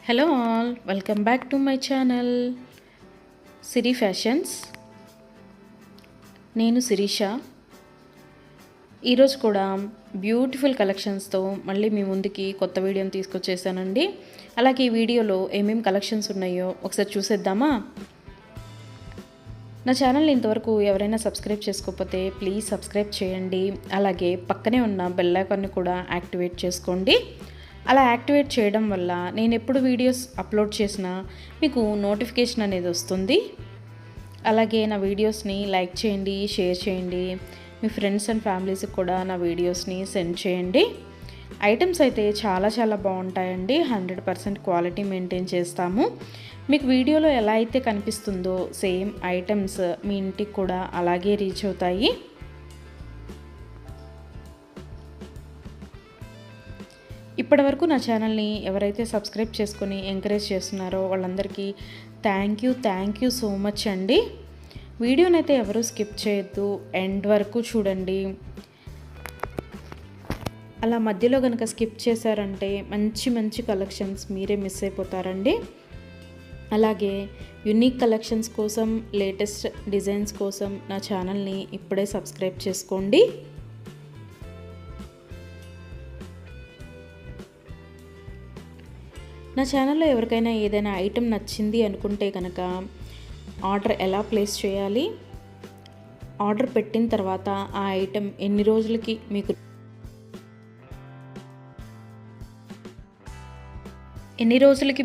Hello all, welcome back to my channel Siri fashions. నేను శిరీష. ఈరోజు కూడా బ్యూటిఫుల్ కలెక్షన్స్తో మళ్ళీ మీ ముందుకి కొత్త వీడియోని తీసుకొచ్చేసానండి. అలాగే ఈ వీడియోలో ఏమేమి కలెక్షన్స్ ఉన్నాయో ఒకసారి చూసేద్దామా? నా ఛానల్ని ఇంతవరకు ఎవరైనా సబ్స్క్రైబ్ చేసుకోకపోతే ప్లీజ్ సబ్స్క్రైబ్ చేయండి. అలాగే పక్కనే ఉన్న బెల్ ఐకాన్ని కూడా యాక్టివేట్ చేసుకోండి. అలా యాక్టివేట్ చేయడం వల్ల నేను ఎప్పుడు వీడియోస్ అప్లోడ్ చేసినా మీకు నోటిఫికేషన్ అనేది వస్తుంది. అలాగే నా వీడియోస్ని లైక్ చేయండి, షేర్ చేయండి. మీ ఫ్రెండ్స్ అండ్ ఫ్యామిలీస్కి కూడా నా వీడియోస్ని సెండ్ చేయండి. ఐటమ్స్ అయితే చాలా చాలా బాగుంటాయండి. 100% క్వాలిటీ మెయింటైన్ చేస్తాము. మీకు వీడియోలో ఎలా అయితే కనిపిస్తుందో సేమ్ ఐటమ్స్ మీ ఇంటికి కూడా అలాగే రీచ్ అవుతాయి. ఇప్పటివరకు నా ఛానల్ని ఎవరైతే సబ్స్క్రైబ్ చేసుకొని ఎంకరేజ్ చేస్తున్నారో వాళ్ళందరికీ థ్యాంక్ యూ సో మచ్ అండి. వీడియోని అయితే ఎవరు స్కిప్ చేయొద్దు, ఎండ్ వరకు చూడండి. అలా మధ్యలో కనుక స్కిప్ చేశారంటే మంచి మంచి కలెక్షన్స్ మీరే మిస్ అయిపోతారండి. అలాగే యునిక్ కలెక్షన్స్ కోసం, లేటెస్ట్ డిజైన్స్ కోసం నా ఛానల్ని ఇప్పుడే సబ్స్క్రైబ్ చేసుకోండి. నా ఛానల్లో ఎవరికైనా ఏదైనా ఐటెం నచ్చింది అనుకుంటే కనుక ఆర్డర్ ఎలా ప్లేస్ చేయాలి, ఆర్డర్ పెట్టిన తర్వాత ఆ ఐటెం ఎన్ని రోజులకి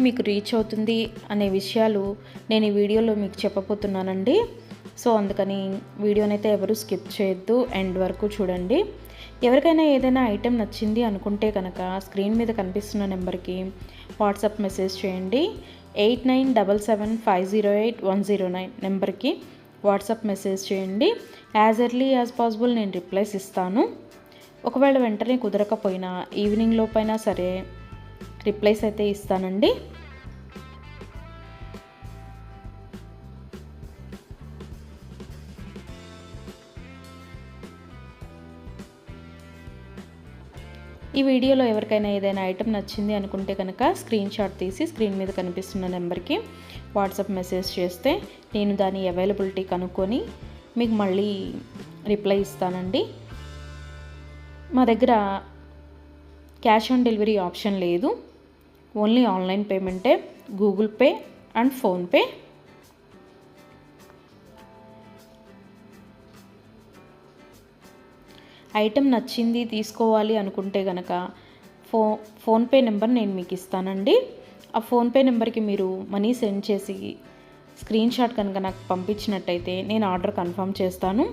మీకు రీచ్ అవుతుంది అనే విషయాలు నేను ఈ వీడియోలో మీకు చెప్పబోతున్నానండి. సో అందుకని వీడియోనైతే ఎవరు స్కిప్ చేయొద్దు, ఎండ్ వరకు చూడండి. ఎవరికైనా ఏదైనా ఐటెం నచ్చింది అనుకుంటే కనుక స్క్రీన్ మీద కనిపిస్తున్న నెంబర్కి వాట్సాప్ మెసేజ్ చేయండి. 8977508109 నెంబర్కి వాట్సాప్ మెసేజ్ చేయండి. యాజ్ ఎర్లీ యాజ్ పాసిబుల్ నేను రిప్లైస్ ఇస్తాను. ఒకవేళ వెంటనే కుదరకపోయినా ఈవినింగ్ లోపైనా సరే రిప్లైస్ అయితే ఇస్తానండి. ఈ వీడియోలో ఎవరికైనా ఏదైనా ఐటెం నచ్చింది అనుకుంటే కనుక స్క్రీన్ షాట్ తీసి స్క్రీన్ మీద కనిపిస్తున్న నెంబర్కి వాట్సాప్ మెసేజ్ చేస్తే నేను దాని అవైలబిలిటీ కనుక్కొని మీకు మళ్ళీ రిప్లై ఇస్తానండి. మా దగ్గర క్యాష్ ఆన్ డెలివరీ ఆప్షన్ లేదు, ఓన్లీ ఆన్లైన్ పేమెంటే, Google Pay and PhonePe. Item నచ్చింది తీసుకోవాలి అనుకుంటే కనుక ఫోన్పే నెంబర్ నేను మీకు ఇస్తానండి. ఆ ఫోన్పే నెంబర్కి మీరు మనీ సెండ్ చేసి స్క్రీన్ షాట్ కనుక నాకు పంపించినట్టయితే నేను ఆర్డర్ కన్ఫర్మ్ చేస్తాను.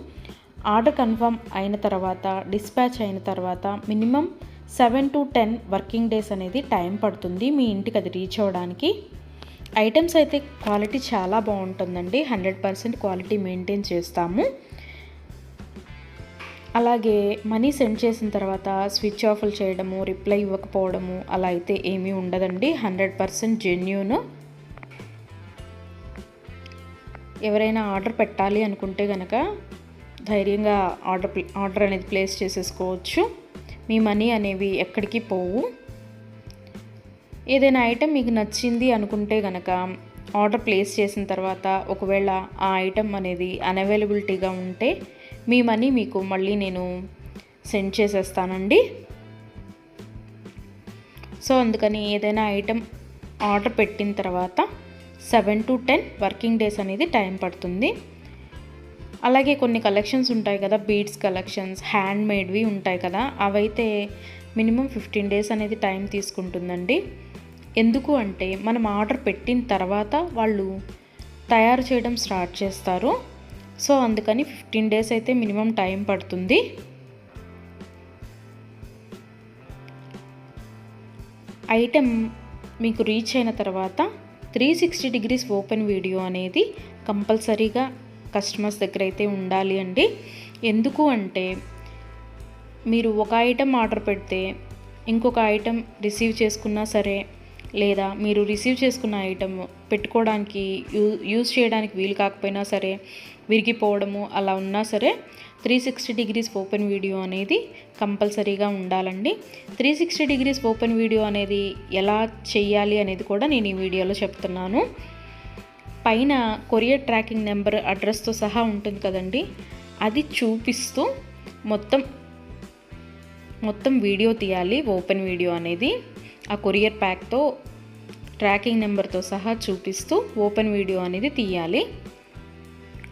ఆర్డర్ కన్ఫర్మ్ అయిన తర్వాత, డిస్పాచ్ అయిన తర్వాత మినిమం 7 to 10 వర్కింగ్ డేస్ అనేది టైం పడుతుంది మీ ఇంటికి అది రీచ్ అవ్వడానికి. ఐటమ్స్ అయితే క్వాలిటీ చాలా బాగుంటుందండి. 100% క్వాలిటీ మెయింటైన్ చేస్తాము. అలాగే మనీ సెండ్ చేసిన తర్వాత స్విచ్ ఆఫ్లు చేయడము, రిప్లై ఇవ్వకపోవడము అలా అయితే ఏమీ ఉండదండి. 100% జెన్యూన్. ఎవరైనా ఆర్డర్ పెట్టాలి అనుకుంటే కనుక ధైర్యంగా ఆర్డర్ అనేది ప్లేస్ చేసేసుకోవచ్చు. మీ మనీ అనేవి ఎక్కడికి పోవు. ఏదైనా ఐటెం మీకు నచ్చింది అనుకుంటే కనుక ఆర్డర్ ప్లేస్ చేసిన తర్వాత ఒకవేళ ఆ ఐటెం అనేది అన్అవైలబిలిటీగా ఉంటే మీ మనీ మీకు మళ్ళీ నేను సెండ్ చేసేస్తానండి. సో అందుకని ఏదైనా ఐటెం ఆర్డర్ పెట్టిన తర్వాత 7 to 10 వర్కింగ్ డేస్ అనేది టైం పడుతుంది. అలాగే కొన్ని కలెక్షన్స్ ఉంటాయి కదా, బీడ్స్ కలెక్షన్స్, హ్యాండ్ మేడ్వి ఉంటాయి కదా, అవైతే మినిమం 15 డేస్ అనేది టైం తీసుకుంటుందండి. ఎందుకు అంటే మనం ఆర్డర్ పెట్టిన తర్వాత వాళ్ళు తయారు చేయడం స్టార్ట్ చేస్తారు. సో అందుకని 15 డేస్ అయితే మినిమం టైం పడుతుంది. ఐటెం మీకు రీచ్ అయిన తర్వాత 360 degrees ఓపెన్ వీడియో అనేది కంపల్సరీగా కస్టమర్స్ దగ్గర అయితే ఉండాలి అండి. ఎందుకు అంటే మీరు ఒక ఐటెం ఆర్డర్ పెడితే ఇంకొక ఐటెం రిసీవ్ చేసుకున్నా సరే లేదా మీరు రిసీవ్ చేసుకున్న ఐటమ్ పెట్టుకోవడానికి యూజ్ చేయడానికి వీలు కాకపోయినా సరే, విరిగిపోవడము అలా ఉన్నా సరే 360 డిగ్రీస్ ఓపెన్ వీడియో అనేది కంపల్సరీగా ఉండాలండి. 360 డిగ్రీస్ ఓపెన్ వీడియో అనేది ఎలా చేయాలి అనేది కూడా నేను ఈ వీడియోలో చెప్తున్నాను. పైన కొరియర్ ట్రాకింగ్ నెంబర్ అడ్రస్తో సహా ఉంటుంది కదండి, అది చూపిస్తూ మొత్తం వీడియో తీయాలి. ఓపెన్ వీడియో అనేది ఆ కొరియర్ ప్యాక్తో ట్రాకింగ్ నెంబర్తో సహా చూపిస్తూ ఓపెన్ వీడియో అనేది తీయాలి.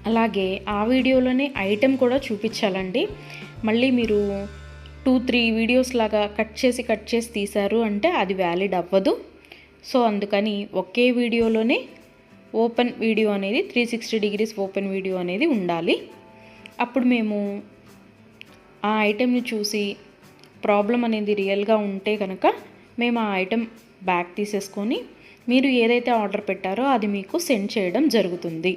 అలాగే ఆ వీడియోలోనే ఐటెం కూడా చూపించాలండి. మళ్ళీ మీరు 2-3 వీడియోస్ లాగా కట్ చేసి తీశారు అంటే అది వ్యాలిడ్ అవ్వదు. సో అందుకని ఒకే వీడియోలోనే ఓపెన్ వీడియో అనేది 360 డిగ్రీస్ ఓపెన్ వీడియో అనేది ఉండాలి. అప్పుడు మేము ఆ ఐటెంని చూసి ప్రాబ్లం అనేది రియల్గా ఉంటే కనుక మేము ఆ ఐటెం బ్యాక్ తీసేసుకొని మీరు ఏదైతే ఆర్డర్ పెట్టారో అది మీకు సెండ్ చేయడం జరుగుతుంది.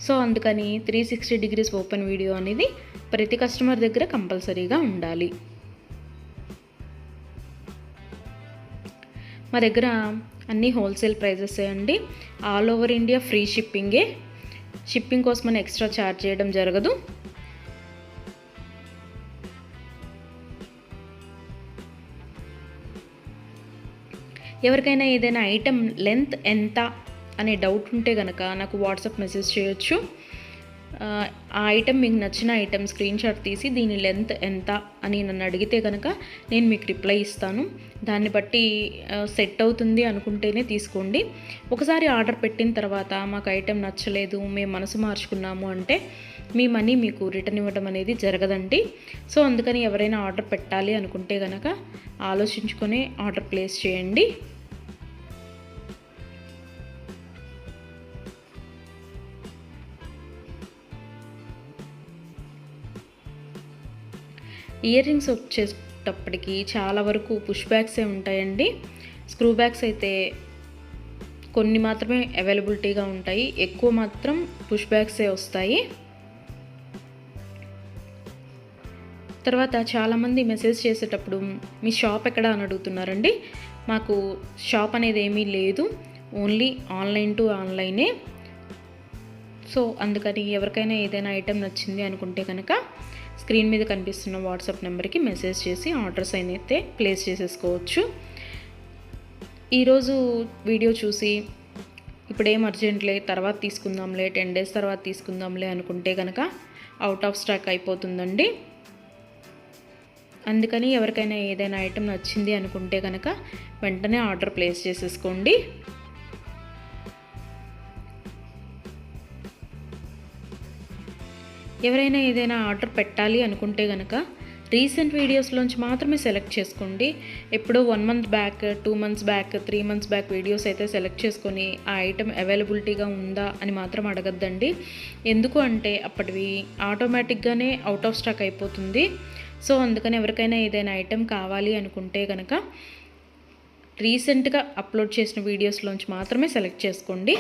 సో అందుకని 360 డిగ్రీస్ ఓపెన్ వీడియో అనేది ప్రతి కస్టమర్ దగ్గర కంపల్సరీగా ఉండాలి. మా దగ్గర అన్నీ హోల్సేల్ ప్రైజెస్ అండి. ఆల్ ఓవర్ ఇండియా ఫ్రీ షిప్పింగే. షిప్పింగ్ కోసం మనం ఎక్స్ట్రా ఛార్జ్ చేయడం జరగదు. ఎవరికైనా ఏదైనా ఐటెం లెంత్ ఎంత అనే డౌట్ ఉంటే కనుక నాకు వాట్సాప్ మెసేజ్ చేయొచ్చు. ఆ ఐటెం మీకు నచ్చిన ఐటెం స్క్రీన్ షాట్ తీసి దీని లెంత్ ఎంత అని నన్ను అడిగితే కనుక నేను మీకు రిప్లై ఇస్తాను. దాన్ని బట్టి సెట్ అవుతుంది అనుకుంటేనే తీసుకోండి. ఒకసారి ఆర్డర్ పెట్టిన తర్వాత మాకు ఐటెం నచ్చలేదు, మేము మనసు మార్చుకున్నాము అంటే మీ మనీ మీకు రిటర్న్ ఇవ్వడం అనేది జరగదండి. సో అందుకని ఎవరైనా ఆర్డర్ పెట్టాలి అనుకుంటే కనుక ఆలోచించుకొని ఆర్డర్ ప్లేస్ చేయండి. ఇయర్ రింగ్స్ వచ్చేటప్పటికి చాలా వరకు పుష్ బ్యాగ్సే ఉంటాయండి. స్క్రూ బ్యాగ్స్ అయితే కొన్ని మాత్రమే అవైలబిలిటీగా ఉంటాయి, ఎక్కువ మాత్రం పుష్ బ్యాగ్సే వస్తాయి. తర్వాత చాలామంది మెసేజ్ చేసేటప్పుడు మీ షాప్ ఎక్కడ అని అడుగుతున్నారండి. మాకు షాప్ అనేది ఏమీ లేదు, ఓన్లీ ఆన్లైన్ టు ఆన్లైనే. సో అందుకని ఎవరికైనా ఏదైనా ఐటెం నచ్చింది అనుకుంటే కనుక స్క్రీన్ మీద కనిపిస్తున్న వాట్సాప్ నెంబర్కి మెసేజ్ చేసి ఆర్డర్స్ అయితే ప్లేస్ చేసేసుకోవచ్చు. ఈరోజు వీడియో చూసి ఇప్పుడేం అర్జెంట్లే తర్వాత తీసుకుందాంలే, 10 days తర్వాత తీసుకుందాంలే అనుకుంటే కనుక అవుట్ ఆఫ్ స్టాక్ అయిపోతుందండి. అందుకని ఎవరికైనా ఏదైనా ఐటెం నచ్చింది అనుకుంటే కనుక వెంటనే ఆర్డర్ ప్లేస్ చేసేసుకోండి. ఎవరైనా ఏదైనా ఆర్డర్ పెట్టాలి అనుకుంటే కనుక రీసెంట్ వీడియోస్లోంచి మాత్రమే సెలెక్ట్ చేసుకోండి. ఎప్పుడో 1 month back, 2 months back, 3 months back videos అయితే సెలెక్ట్ చేసుకొని ఆ ఐటెం అవైలబిలిటీగా ఉందా అని మాత్రం అడగద్దండి. ఎందుకు అంటే అప్పటివి ఆటోమేటిక్గానే అవుట్ ఆఫ్ స్టాక్ అయిపోతుంది. సో అందుకని ఎవరికైనా ఏదైనా ఐటెం కావాలి అనుకుంటే కనుక రీసెంట్గా అప్లోడ్ చేసిన వీడియోస్లోంచి మాత్రమే సెలెక్ట్ చేసుకోండి.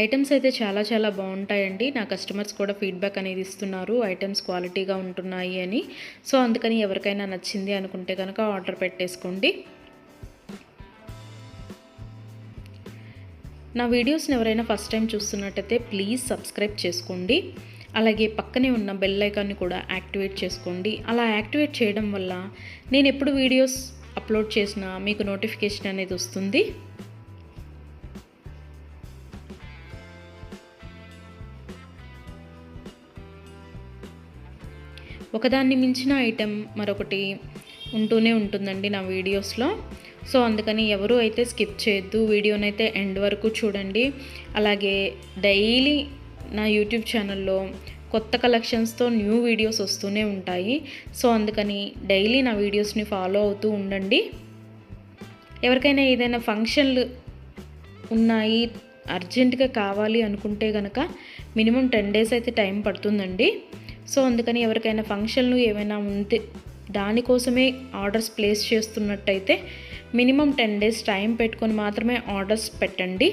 ఐటమ్స్ అయితే చాలా బాగుంటాయండి. నా కస్టమర్స్ కూడా ఫీడ్బ్యాక్ అనేది ఇస్తున్నారు, ఐటమ్స్ క్వాలిటీగా ఉంటున్నాయి అని. సో అందుకని ఎవరికైనా నచ్చింది అనుకుంటే కనుక ఆర్డర్ పెట్టేసుకోండి. నా వీడియోస్ని ఎవరైనా ఫస్ట్ టైం చూస్తున్నట్టయితే ప్లీజ్ సబ్స్క్రైబ్ చేసుకోండి. అలాగే పక్కనే ఉన్న బెల్ ఐకాన్ని కూడా యాక్టివేట్ చేసుకోండి. అలా యాక్టివేట్ చేయడం వల్ల నేను ఎప్పుడు వీడియోస్ అప్లోడ్ చేసినా మీకు నోటిఫికేషన్ అనేది వస్తుంది. ఒకదాన్ని మించిన ఐటెం మరొకటి ఉంటూనే ఉంటుందండి నా వీడియోస్లో. సో అందుకని ఎవరు అయితే స్కిప్ చేయొద్దు, వీడియోనైతే ఎండ్ వరకు చూడండి. అలాగే డైలీ నా యూట్యూబ్ ఛానల్లో కొత్త కలెక్షన్స్తో న్యూ వీడియోస్ వస్తూనే ఉంటాయి. సో అందుకని డైలీ నా వీడియోస్ని ఫాలో అవుతూ ఉండండి. ఎవరికైనా ఏదైనా ఫంక్షన్లు ఉన్నాయి, అర్జెంటుగా కావాలి అనుకుంటే కనుక మినిమం 10 days అయితే టైం పడుతుందండి. సో అందుకని ఎవరికైనా ఫంక్షన్లు ఏమైనా ఉంటే దానికోసమే ఆర్డర్స్ ప్లేస్ చేస్తున్నట్టయితే మినిమం 10 days టైం పెట్టుకొని మాత్రమే ఆర్డర్స్ పెట్టండి.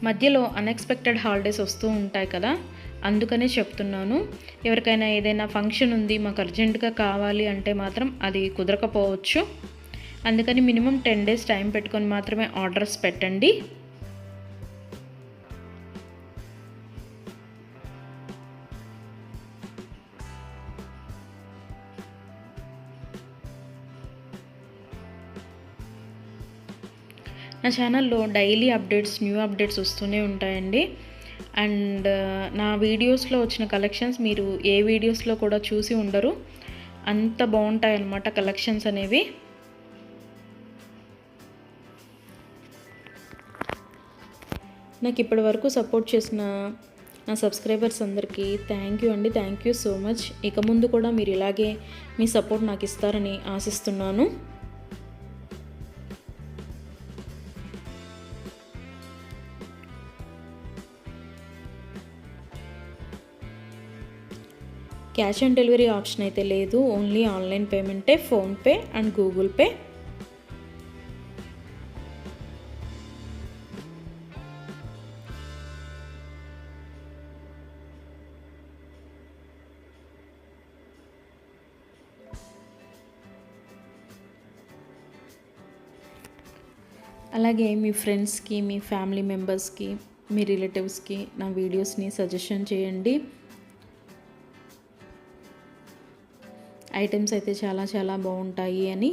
మధ్యలో అన్ఎక్స్పెక్టెడ్ హాలిడేస్ వస్తూ ఉంటాయి కదా, అందుకనే చెప్తున్నాను. ఎవరికైనా ఏదైనా ఫంక్షన్ ఉంది మాకు అర్జెంటుగా కావాలి అంటే మాత్రం అది కుదరకపోవచ్చు. అందుకని మినిమం 10 డేస్ టైం పెట్టుకొని మాత్రమే ఆర్డర్స్ పెట్టండి. నా ఛానల్లో డైలీ అప్డేట్స్, న్యూ అప్డేట్స్ వస్తూనే ఉంటాయండి. అండ్ నా వీడియోస్లో వచ్చిన కలెక్షన్స్ మీరు ఏ వీడియోస్లో కూడా చూసి ఉండరు. అంత బాగుంటాయి అన్నమాట కలెక్షన్స్ అనేవి. నాకు ఇప్పటి వరకు సపోర్ట్ చేసిన నా సబ్స్క్రైబర్స్ అందరికీ థ్యాంక్ యూ అండి. Thank you so much. ఇక ముందు కూడా మీరు ఇలాగే మీ సపోర్ట్ నాకు ఇస్తారని ఆశిస్తున్నాను. క్యాష్ ఆన్ డెలివరీ ఆప్షన్ అయితే లేదు. ఓన్లీ ఆన్లైన్ పేమెంటే, ఫోన్పే అండ్ గూగుల్ పే. అలాగే మీ ఫ్రెండ్స్కి, మీ ఫ్యామిలీ మెంబర్స్కి, మీ రిలేటివ్స్కి నా వీడియోస్ని సజెషన్ చేయండి. ఐటమ్స్ అయితే చాలా చాలా బాగుంటాయి అని.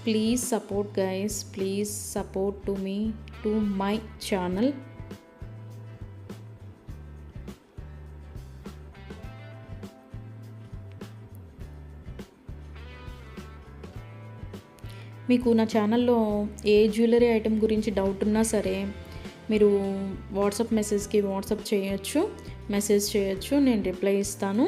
Please support guys, please support to my channel. మీకు నా ఛానల్లో ఏ జ్యువెలరీ ఐటెం గురించి డౌట్ ఉన్నా సరే మీరు వాట్సాప్ మెసేజ్కి మెసేజ్ చేయొచ్చు, నేను రిప్లై ఇస్తాను.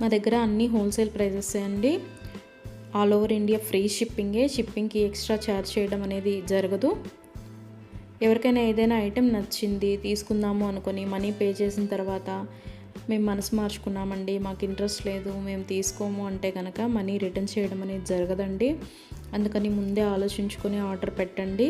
మా దగ్గర అన్నీ హోల్సేల్ ప్రైజెస్ అండి. ఆల్ ఓవర్ ఇండియా ఫ్రీ షిప్పింగ్కి ఎక్స్ట్రా ఛార్జ్ చేయడం అనేది జరగదు. ఎవరికైనా ఏదైనా ఐటెం నచ్చింది తీసుకుందాము అనుకొని మనీ పే చేసిన తర్వాత మేము మనసు మార్చుకున్నామండి, మాకు ఇంట్రెస్ట్ లేదు, మేము తీసుకోము అంటే కనుక మనీ రిటర్న్ చేయడం అనేది జరగదండి. అందుకని ముందే ఆలోచించుకొని ఆర్డర్ పెట్టండి.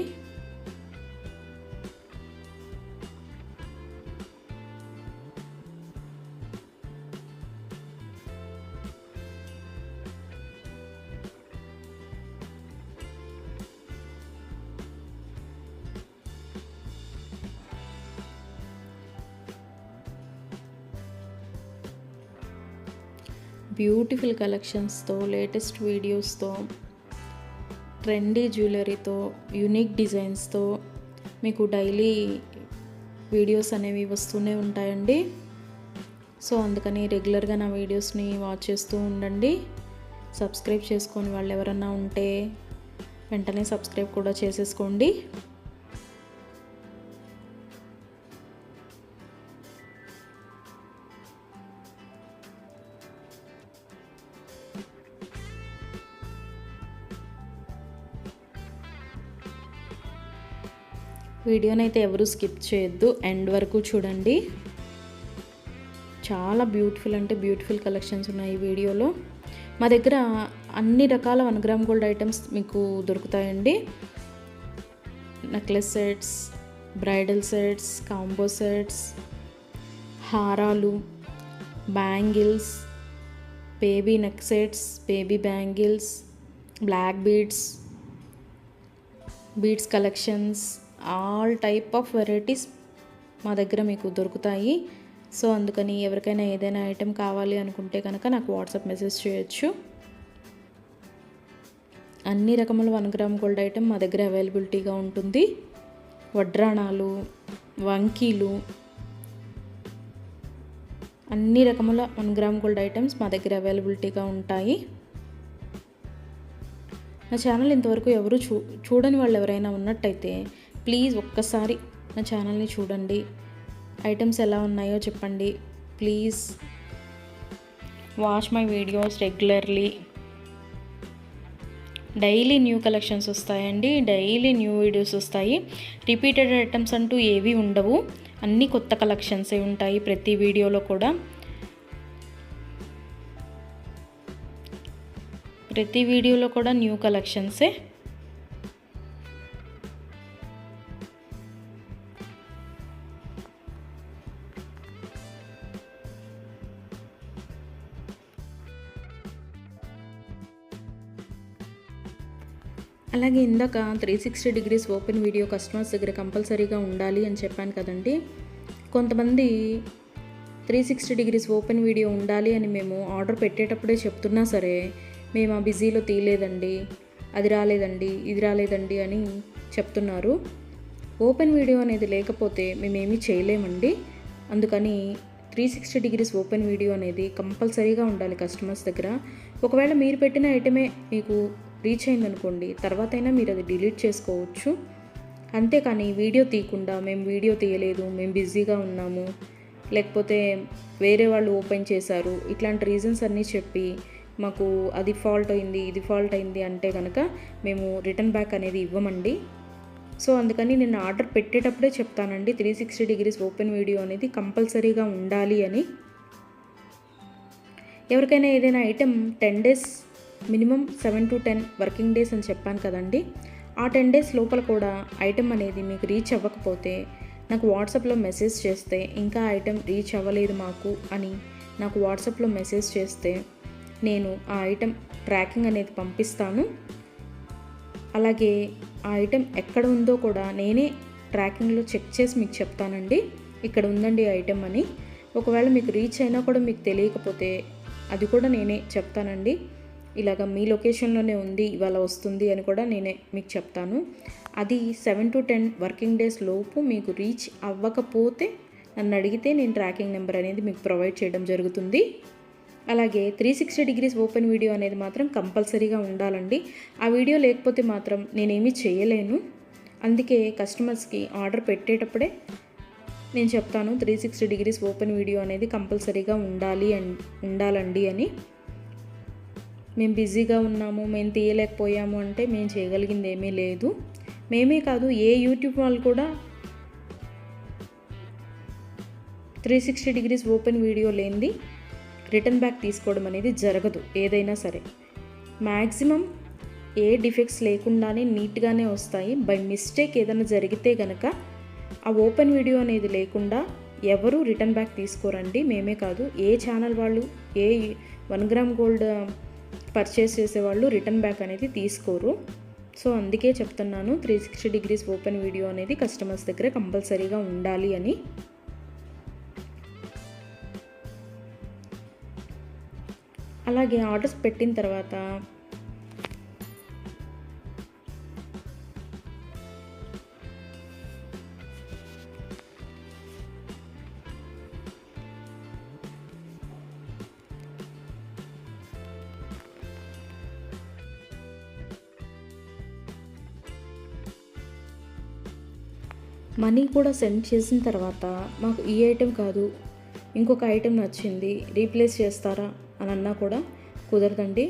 బ్యూటిఫుల్ కలెక్షన్స్తో, లేటెస్ట్ వీడియోస్తో, ట్రెండీ జ్యువెలరీతో, యూనిక్ డిజైన్స్తో మీకు డైలీ వీడియోస్ అనేవి వస్తూనే ఉంటాయండి. సో అందుకని రెగ్యులర్గా నా వీడియోస్ని వాచ్ చేస్తూ ఉండండి. సబ్స్క్రైబ్ చేసుకొని వాళ్ళు ఎవరన్నా ఉంటే వెంటనే సబ్స్క్రైబ్ కూడా చేసేసుకోండి. వీడియోనైతే ఎవరు స్కిప్ చేయొద్దు, ఎండ్ వరకు చూడండి. చాలా బ్యూటిఫుల్ అంటే బ్యూటిఫుల్ కలెక్షన్స్ ఉన్నాయి ఈ వీడియోలో. మా దగ్గర అన్ని రకాల 1 గ్రామ్ గోల్డ్ ఐటమ్స్ మీకు దొరుకుతాయండి. Necklace sets, bridal sets, combo sets, హారాలు, bangles, baby neck sets, baby bangles, black beads collections, all type of varieties మా దగ్గర మీకు దొరుకుతాయి. సో అందుకని ఎవరికైనా ఏదైనా ఐటెం కావాలి అనుకుంటే కనుక నాకు వాట్సాప్ మెసేజ్ చేయొచ్చు. అన్ని రకముల 1 గ్రామ్ గోల్డ్ ఐటెం మా దగ్గర అవైలబిలిటీగా ఉంటుంది. వడ్రాణాలు, వంకీలు, అన్ని రకముల 1 గ్రామ్ గోల్డ్ ఐటమ్స్ మా దగ్గర అవైలబిలిటీగా ఉంటాయి. నా ఛానల్ ఇంతవరకు ఎవరు చూడని వాళ్ళు ఎవరైనా ఉన్నట్టయితే ప్లీజ్ ఒక్కసారి నా ఛానల్ని చూడండి. ఐటమ్స్ ఎలా ఉన్నాయో చెప్పండి. Please watch my videos regularly. Daily new collections వస్తాయండి, డైలీ న్యూ వీడియోస్ వస్తాయి. రిపీటెడ్ ఐటమ్స్ అంటూ ఏవి ఉండవు, అన్నీ కొత్త కలెక్షన్సే ఉంటాయి ప్రతి వీడియోలో కూడా. ప్రతి వీడియోలో కూడా న్యూ కలెక్షన్సే. అలాగే ఇందాక 360 డిగ్రీస్ ఓపెన్ వీడియో కస్టమర్స్ దగ్గర కంపల్సరీగా ఉండాలి అని చెప్పాను కదండి. కొంతమంది 360 డిగ్రీస్ ఓపెన్ వీడియో ఉండాలి అని మేము ఆర్డర్ పెట్టేటప్పుడే చెప్తున్నా సరే, మేము ఆ బిజీలో తీయలేదండి, అది రాలేదండి, ఇది రాలేదండి అని చెప్తున్నారు. ఓపెన్ వీడియో అనేది లేకపోతే మేమేమీ చేయలేమండి. అందుకని 360 డిగ్రీస్ ఓపెన్ వీడియో అనేది కంపల్సరీగా ఉండాలి కస్టమర్స్ దగ్గర. ఒకవేళ మీరు పెట్టిన ఐటమే మీకు రీచ్ అయిందనుకోండి, తర్వాత అయినా మీరు అది డిలీట్ చేసుకోవచ్చు. అంతేకాని వీడియో తీయకుండా మేము వీడియో తీయలేదు, మేము బిజీగా ఉన్నాము, లేకపోతే వేరే వాళ్ళు ఓపెన్ చేశారు, ఇట్లాంటి రీజన్స్ అన్నీ చెప్పి మాకు అది ఫాల్ట్ అయింది, ఇది ఫాల్ట్ అయింది అంటే కనుక మేము రిటర్న్ బ్యాక్ అనేది ఇవ్వమండి. సో అందుకని నేను ఆర్డర్ పెట్టేటప్పుడే చెప్తానండి 360 డిగ్రీస్ ఓపెన్ వీడియో అనేది కంపల్సరీగా ఉండాలి అని. ఎవరికైనా ఏదైనా item 10 days minimum 7 to 10 working days అని చెప్పాను కదండి. ఆ 10 డేస్ లోపల కూడా ఐటెం అనేది మీకు రీచ్ అవ్వకపోతే నాకు వాట్సాప్లో మెసేజ్ చేస్తే, ఇంకా ఐటెం రీచ్ అవ్వలేదు మాకు అని నాకు వాట్సాప్లో మెసేజ్ చేస్తే నేను ఆ ఐటెం ట్రాకింగ్ అనేది పంపిస్తాను. అలాగే ఆ ఐటెం ఎక్కడ ఉందో కూడా నేనే ట్రాకింగ్లో చెక్ చేసి మీకు చెప్తానండి, ఇక్కడ ఉందండి ఐటెం అని. ఒకవేళ మీకు రీచ్ అయినా కూడా మీకు తెలియకపోతే అది కూడా నేనే చెప్తానండి. ఇలాగ మీ లొకేషన్లోనే ఉంది, ఇవాళ వస్తుంది అని కూడా నేనే మీకు చెప్తాను. అది 7 to 10 వర్కింగ్ డేస్ లోపు మీకు రీచ్ అవ్వకపోతే నన్ను అడిగితే నేను ట్రాకింగ్ నెంబర్ అనేది మీకు ప్రొవైడ్ చేయడం జరుగుతుంది. అలాగే 360 డిగ్రీస్ ఓపెన్ వీడియో అనేది మాత్రం కంపల్సరీగా ఉండాలండి. ఆ వీడియో లేకపోతే మాత్రం నేనేమీ చేయలేను. అందుకే కస్టమర్స్కి ఆర్డర్ పెట్టేటప్పుడే నేను చెప్తాను 360 డిగ్రీస్ ఓపెన్ వీడియో అనేది కంపల్సరీగా ఉండాలండి అని. మేము బిజీగా ఉన్నాము, మేము తీయలేకపోయాము అంటే మేము చేయగలిగింది ఏమీ లేదు. మేమే కాదు, ఏ యూట్యూబ్ వాళ్ళు కూడా 360 డిగ్రీస్ ఓపెన్ వీడియో లేనిది రిటర్న్ బ్యాక్ తీసుకోవడం అనేది జరగదు. ఏదైనా సరే మ్యాక్సిమం ఏ డిఫెక్ట్స్ లేకుండానే నీట్గానే వస్తాయి. బై మిస్టేక్ ఏదైనా జరిగితే కనుక ఆ ఓపెన్ వీడియో అనేది లేకుండా ఎవరు రిటర్న్ బ్యాక్ తీసుకోరండి. మేమే కాదు, ఏ ఛానల్ వాళ్ళు, ఏ 1 గ్రామ్ గోల్డ్ పర్చేస్ చేసేవాళ్ళు రిటర్న్ బ్యాక్ అనేది తీసుకోరు. సో అందుకే చెప్తున్నాను 360 డిగ్రీస్ ఓపెన్ వీడియో అనేది కస్టమర్స్ దగ్గర కంపల్సరీగా ఉండాలి అని. అలాగే ఆర్డర్స్ పెట్టిన తర్వాత మనీ కూడా సెండ్ చేసిన తర్వాత మాకు ఈ ఐటెం కాదు, ఇంకొక ఐటెం నచ్చింది, రీప్లేస్ చేస్తారా అని అన్నా కూడా కుదరదండి.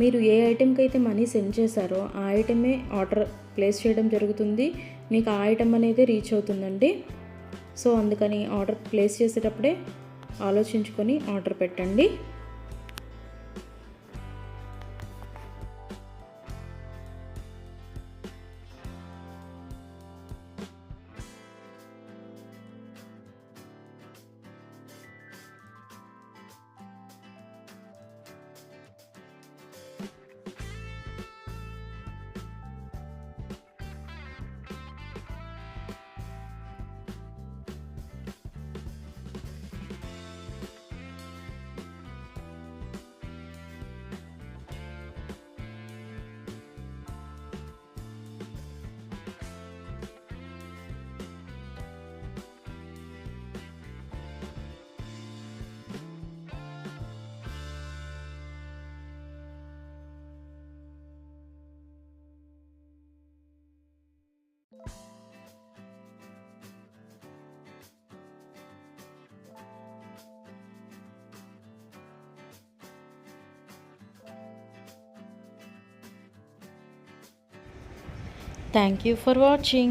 మీరు ఏ ఐటెంకి అయితే మనీ సెండ్ చేశారో ఆ ఐటమే ఆర్డర్ ప్లేస్ చేయడం జరుగుతుంది. మీకు ఆ ఐటెం అనేది రీచ్ అవుతుందండి. సో అందుకని ఆర్డర్ ప్లేస్ చేసేటప్పుడే ఆలోచించుకొని ఆర్డర్ పెట్టండి. Thank you for watching.